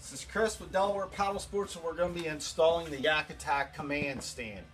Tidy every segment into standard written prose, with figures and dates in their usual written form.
This is Chris with Delaware Paddlesports, and we're going to be installing the YakAttack Command Stand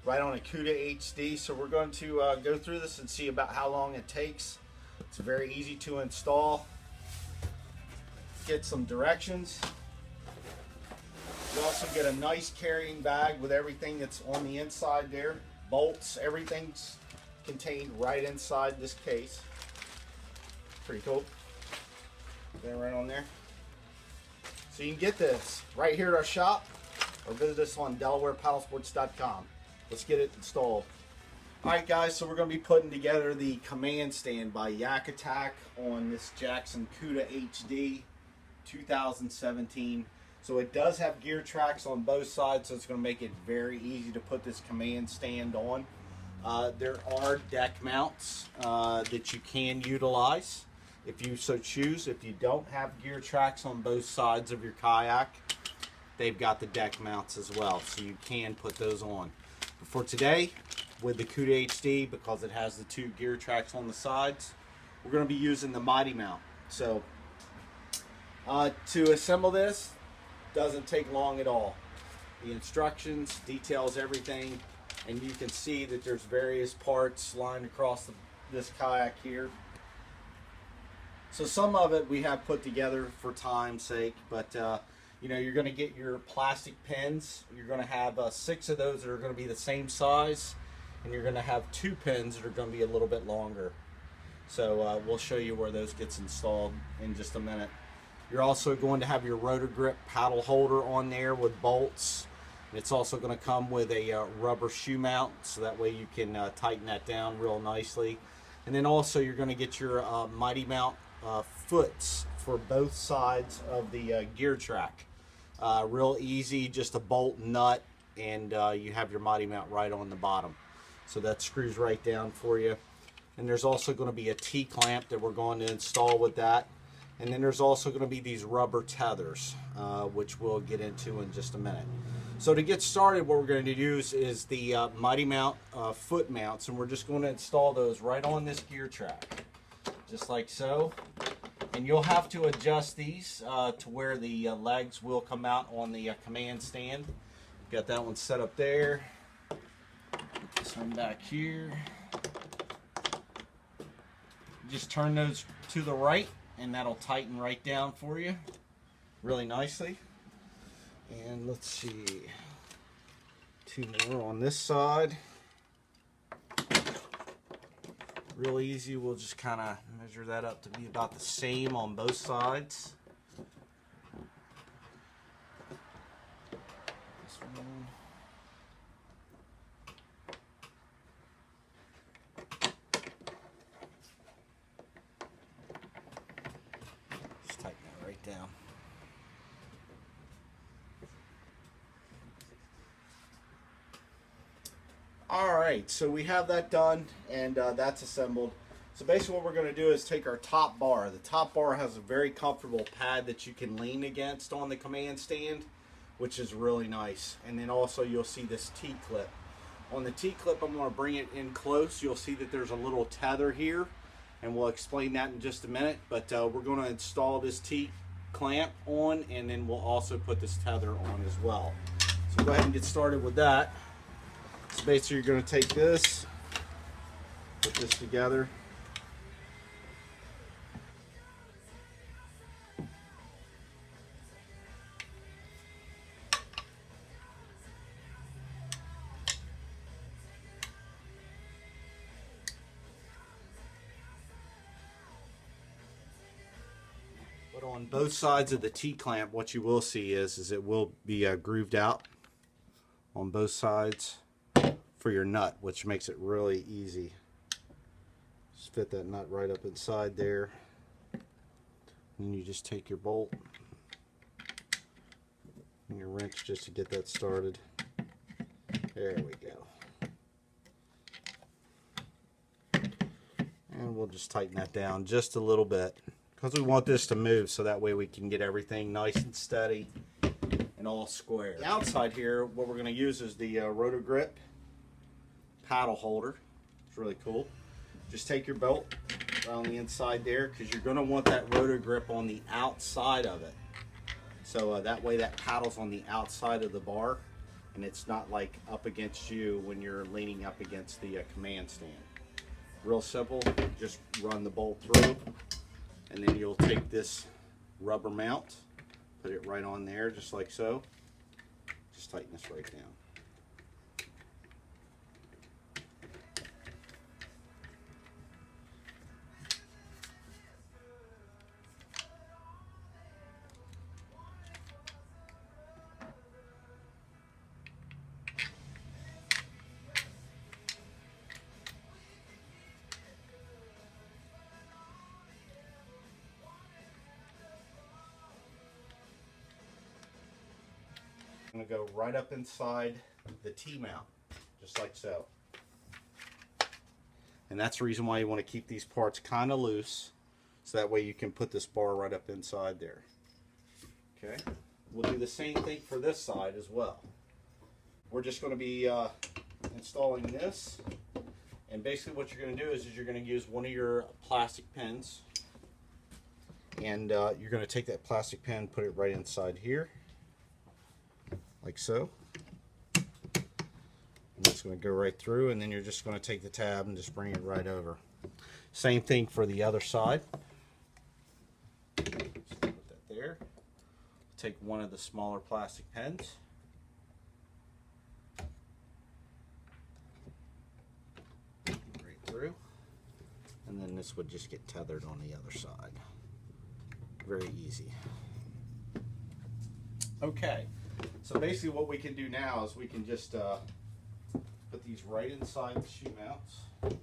right on a Cuda HD. So we're going to go through this and see about how long it takes. It's very easy to install. Get some directions. You also get a nice carrying bag with everything that's on the inside there. Bolts, everything's contained right inside this case. Pretty cool. Get it right on there. So you can get this right here at our shop or visit us on DelawarePaddlesports.com. Let's get it installed. Alright guys, so we're going to be putting together the Command Stand by YakAttack on this Jackson Cuda HD 2017. So it does have gear tracks on both sides, so it's going to make it very easy to put this command stand on. There are deck mounts that you can utilize if you so choose. If you don't have gear tracks on both sides of your kayak, they've got the deck mounts as well, so you can put those on. But for today, with the Cuda HD, because it has the two gear tracks on the sides, we're going to be using the Mighty mount. So to assemble this doesn't take long at all. The instructions details everything, and you can see that there's various parts lined across this kayak here. So some of it we have put together for time's sake, but you know, you're going to get your plastic pins. You're going to have 6 of those that are going to be the same size, and you're going to have 2 pins that are going to be a little bit longer. So we'll show you where those gets installed in just a minute. You're also going to have your rotor grip paddle holder on there with bolts. And it's also going to come with a rubber shoe mount, so that way you can tighten that down real nicely. And then also you're going to get your Mighty mount foots for both sides of the gear track. Real easy, just a bolt and nut, and you have your Mighty mount right on the bottom. So that screws right down for you. And there's also going to be a T-clamp that we're going to install with that. And then there's also going to be these rubber tethers, which we'll get into in just a minute. So to get started, what we're going to use is the Mighty mount foot mounts, and we're just going to install those right on this gear track, just like so. And you'll have to adjust these to where the legs will come out on the command stand. Got that one set up there. Put this one back here. Just turn those to the right, and that'll tighten right down for you really nicely. And let's see, 2 more on this side. Real easy, we'll just kind of measure that up to be about the same on both sides. This one. Just tighten that right down. Alright, so we have that done, and that's assembled. So basically what we're going to do is take our top bar. The top bar has a very comfortable pad that you can lean against on the command stand, which is really nice. And then also you'll see this T-clip. On the T-clip, I'm going to bring it in close. You'll see that there's a little tether here, and we'll explain that in just a minute. But we're going to install this T-clamp on, and then we'll also put this tether on as well. So go ahead and get started with that. So basically you're going to take this, put this together. But on both sides of the T-clamp, what you will see is it will be grooved out on both sides for your nut, which makes it really easy. Just fit that nut right up inside there, and you just take your bolt and your wrench just to get that started. There we go. And we'll just tighten that down just a little bit, because we want this to move, so that way we can get everything nice and steady and all square. The outside here, what we're going to use is the rotor grip paddle holder. It's really cool. Just take your belt around the inside there, because you're going to want that rotor grip on the outside of it. So that way that paddle's on the outside of the bar, and it's not like up against you when you're leaning up against the command stand. Real simple, just run the bolt through, and then you'll take this rubber mount, put it right on there just like so. Just tighten this right down. I'm going to go right up inside the T-mount, just like so. And that's the reason why you want to keep these parts kind of loose, so that way you can put this bar right up inside there. Okay, we'll do the same thing for this side as well. We're just going to be installing this, and basically what you're going to do is you're going to use one of your plastic pins, and you're going to take that plastic pin, put it right inside here, like so. And it's going to go right through, and then you're just going to take the tab and just bring it right over. Same thing for the other side. Just put that there. Take one of the smaller plastic pins. Right through. And then this would just get tethered on the other side. Very easy. Okay. So basically what we can do now is we can just put these right inside the shoe mounts. Like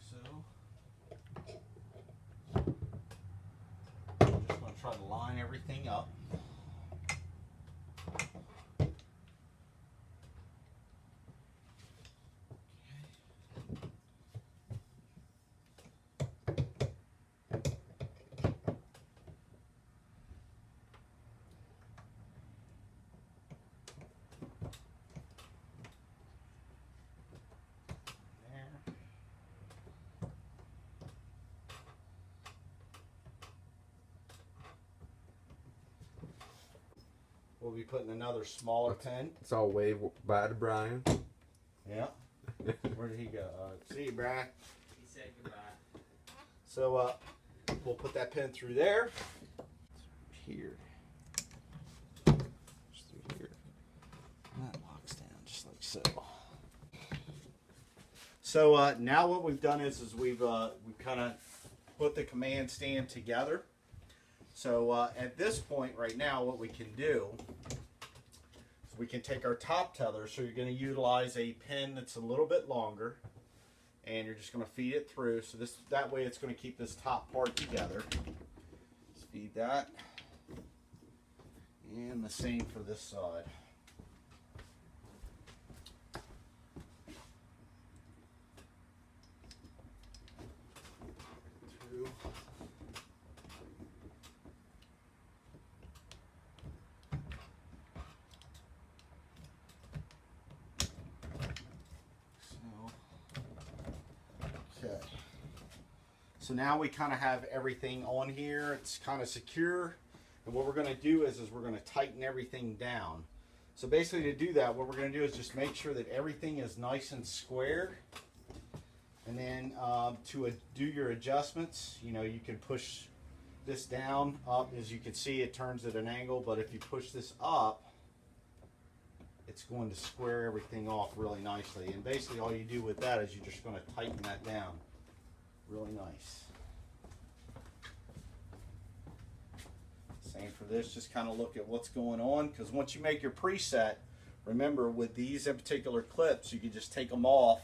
so. I'm just going to try to line everything up. We'll be putting another smaller pin. It's all wave bye to Brian. Yeah. Where did he go? See you, Brian. He said goodbye. So we'll put that pin through there. Here. Just through here. And that locks down just like so. So now what we've done is we've kind of put the command stand together. So at this point right now, what we can do is we can take our top tether. So you're going to utilize a pin that's a little bit longer, and you're just going to feed it through. So that way it's going to keep this top part together. Let's feed that. And the same for this side. Through. So now we kind of have everything on here. It's kind of secure. And what we're going to do is we're going to tighten everything down. So basically to do that, what we're going to do is just make sure that everything is nice and square. And then to do your adjustments, you know, you can push this down, up. As you can see, it turns at an angle. But if you push this up, it's going to square everything off really nicely. And basically all you do with that is you're just going to tighten that down really nice. Same for this, just kind of look at what's going on, because once you make your preset, remember with these in particular clips, you can just take them off,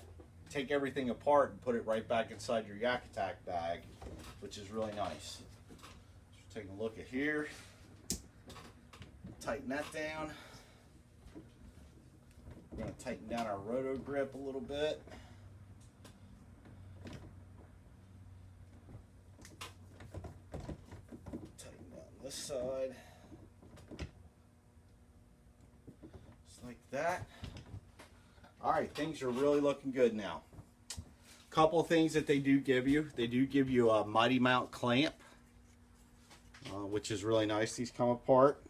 take everything apart and put it right back inside your YakAttack bag, which is really nice. Just taking a look at here, tighten that down. We're going to tighten down our roto grip a little bit. Tighten down this side. Just like that. Alright, things are really looking good now. Couple of things that they do give you. They do give you a Mighty Mount clamp, which is really nice. These come apart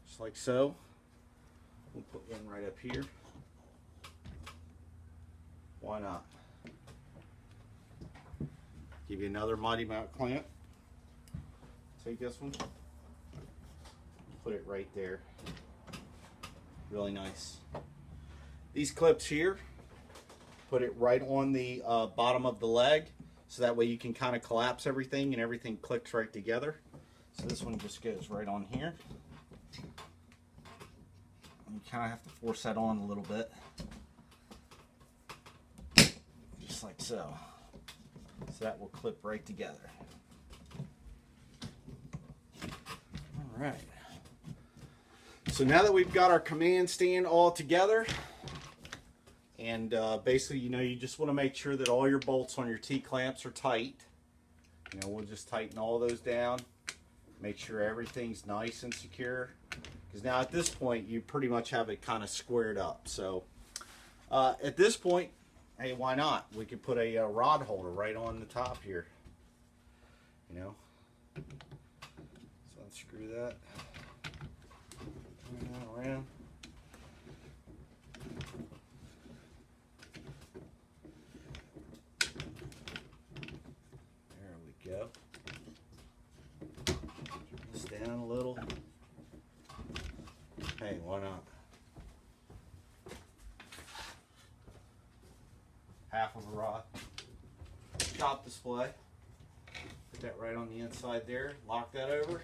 just like so. We'll put one right up here. Why not? Give you another mighty mount clamp. Take this one, put it right there. Really nice. These clips here, put it right on the bottom of the leg, so that way you can kind of collapse everything and everything clicks right together. So this one just goes right on here. You kind of have to force that on a little bit, just like so. So that will clip right together. All right. So now that we've got our command stand all together, and basically, you know, you just want to make sure that all your bolts on your T-clamps are tight. You know, we'll just tighten all those down. Make sure everything's nice and secure. Because now at this point, you pretty much have it kind of squared up. So at this point, hey, why not? We could put a rod holder right on the top here. You know, so unscrew that. Turn that around. There we go. Turn this down a little. Hey, why not? Half of a rod. Top display. Put that right on the inside there. Lock that over.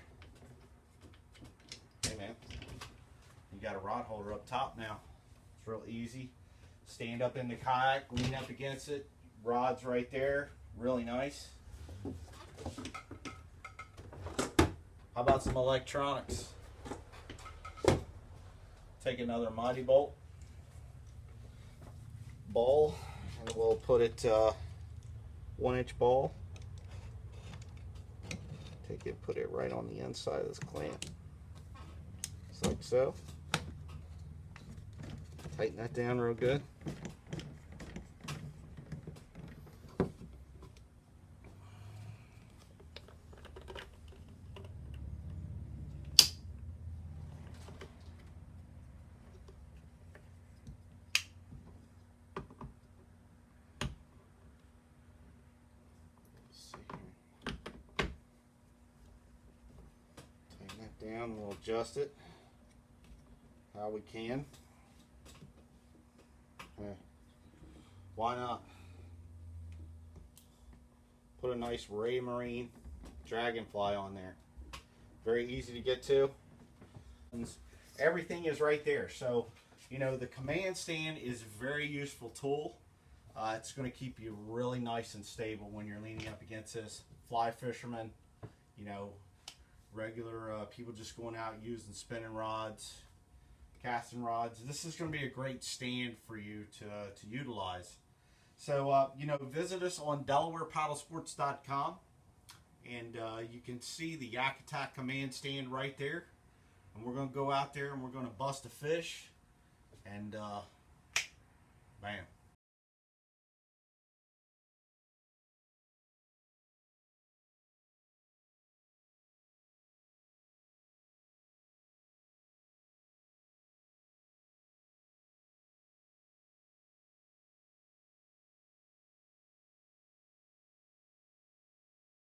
Hey man, you got a rod holder up top now. It's real easy. Stand up in the kayak, lean up against it. Rod's right there. Really nice. How about some electronics? Take another mighty bolt ball, and we'll put it 1-inch ball. Take it, put it right on the inside of this clamp, just like so. Tighten that down real good. Down, we'll adjust it how we can. Okay. Why not? Put a nice Ray Marine Dragonfly on there. Very easy to get to. Everything is right there. So, you know, the command stand is a very useful tool. It's going to keep you really nice and stable when you're leaning up against this. Fly fishermen, you know, regular people just going out using spinning rods, casting rods. This is going to be a great stand for you to utilize. So, you know, visit us on DelawarePaddlesports.com, and you can see the YakAttack Command Stand right there. And we're going to go out there and we're going to bust a fish, and bam.